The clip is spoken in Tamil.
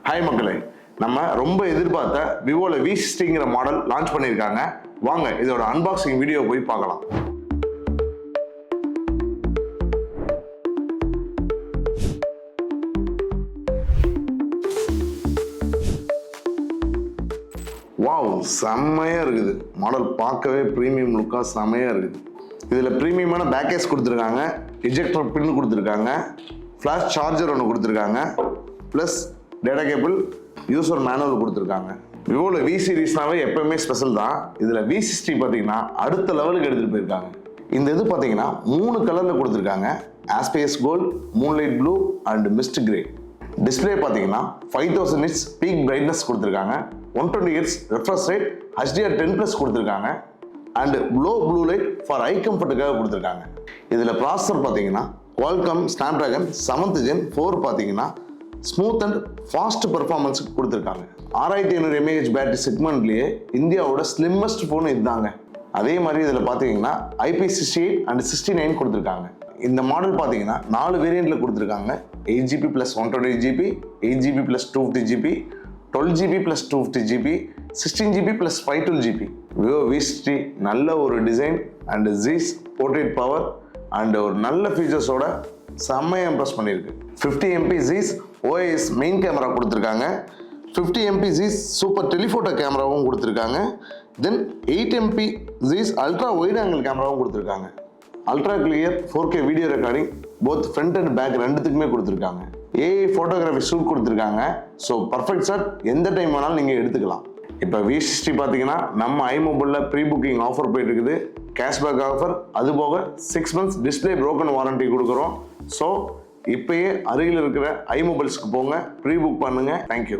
ஹாய் மக்களே, நம்ம ரொம்ப எதிர்பார்த்த விவோல V60ங்கிற மாடல் லான்ச் பண்ணியிருக்காங்க. வாங்க இதோட அன்பாக்சிங் வீடியோ போய் பார்க்கலாம். வாவ், செம்மையா இருக்குது. மாடல் பார்க்கவே ப்ரீமியம் லுக்காக செம்மையா இருக்குது. இதில் ப்ரீமியமான பேக்கேஜ் கொடுத்துருக்காங்க, எஜெக்டர் பின் கொடுத்துருக்காங்க, ஃப்ளாஷ் சார்ஜர் ஒன்று கொடுத்துருக்காங்க, plus data cable, user manual கொடுத்துருக்காங்க. விவோவில் V சீரிஸ்னாவே எப்பவுமே ஸ்பெஷல் தான். இதில் V60 பார்த்தீங்கன்னா அடுத்த லெவலுக்கு எடுத்துகிட்டு போயிருக்காங்க. இந்த இது பார்த்தீங்கன்னா 3 கலரில் கொடுத்துருக்காங்க. Auspicious gold, moonlight blue and mist grey. Display பார்த்தீங்கன்னா 5000 nits பீக் பிரைட்னஸ் கொடுத்துருக்காங்க, 120 Hz ரெஃப்ரெஷ் ரேட், HDR10+ கொடுத்துருக்காங்க and low blue light for eye கம்ஃபர்ட்டுக்காக கொடுத்துருக்காங்க. இதில் ப்ராசஸர் பார்த்தீங்கன்னா Qualcomm Snapdragon 7th Gen 4 பார்த்தீங்கன்னா ஸ்மூத் அண்ட் ஃபாஸ்ட் பெர்ஃபார்மன்ஸுக்கு கொடுத்துருக்காங்க. 6500 mAh பேட்டரி செக்மெண்ட்லேயே இந்தியாவோட ஸ்லிம்மஸ்ட் ஃபோன் இதுதாங்க. அதே மாதிரி இதில் பார்த்தீங்கன்னா IP68 அண்ட் 69 கொடுத்துருக்காங்க. இந்த மாடல் பார்த்தீங்கன்னா 4 வேரியண்ட்டில் கொடுத்துருக்காங்க. 8GB + 128GB, 8GB + 250GB, 12GB + 250GB, 16GB + 512GB. Vivo V60 நல்ல ஒரு design and Zeiss portrait power and ஒரு நல்ல ஃபீச்சர்ஸோட செம்மையாக இம்ப்ரெஸ் பண்ணியிருக்கு. 50 MP Zeiss OIS main camera கொடுத்துருக்காங்க, 50 MP ஜீஸ் சூப்பர் டெலிஃபோட்டோ கேமராவும் கொடுத்துருக்காங்க, then 8 MP Zeiss ultra wide angle கேமராவும் கொடுத்துருக்காங்க. Ultra clear 4K video recording both front and back ரெண்டுத்துக்குமே கொடுத்துருக்காங்க. AI ஃபோட்டோகிராஃபி ஷூட் கொடுத்துருக்காங்க. ஸோ பர்ஃபெக்ட் ஷாட் எந்த டைம் வேணாலும் நீங்கள் எடுத்துக்கலாம். இப்போ V60 பார்த்தீங்கன்னா நம்ம iMobileல ப்ரீ புக்கிங் ஆஃபர் போயிட்டு இருக்குது. கேஷ்பேக் ஆஃபர், அது போக 6 months டிஸ்பிளே ப்ரோக்கன் வாரண்டி கொடுக்குறோம். ஸோ இப்பயே அருகில் இருக்கிற iMobilesக்கு போங்க, ப்ரீ புக் பண்ணுங்க. தேங்க்யூ.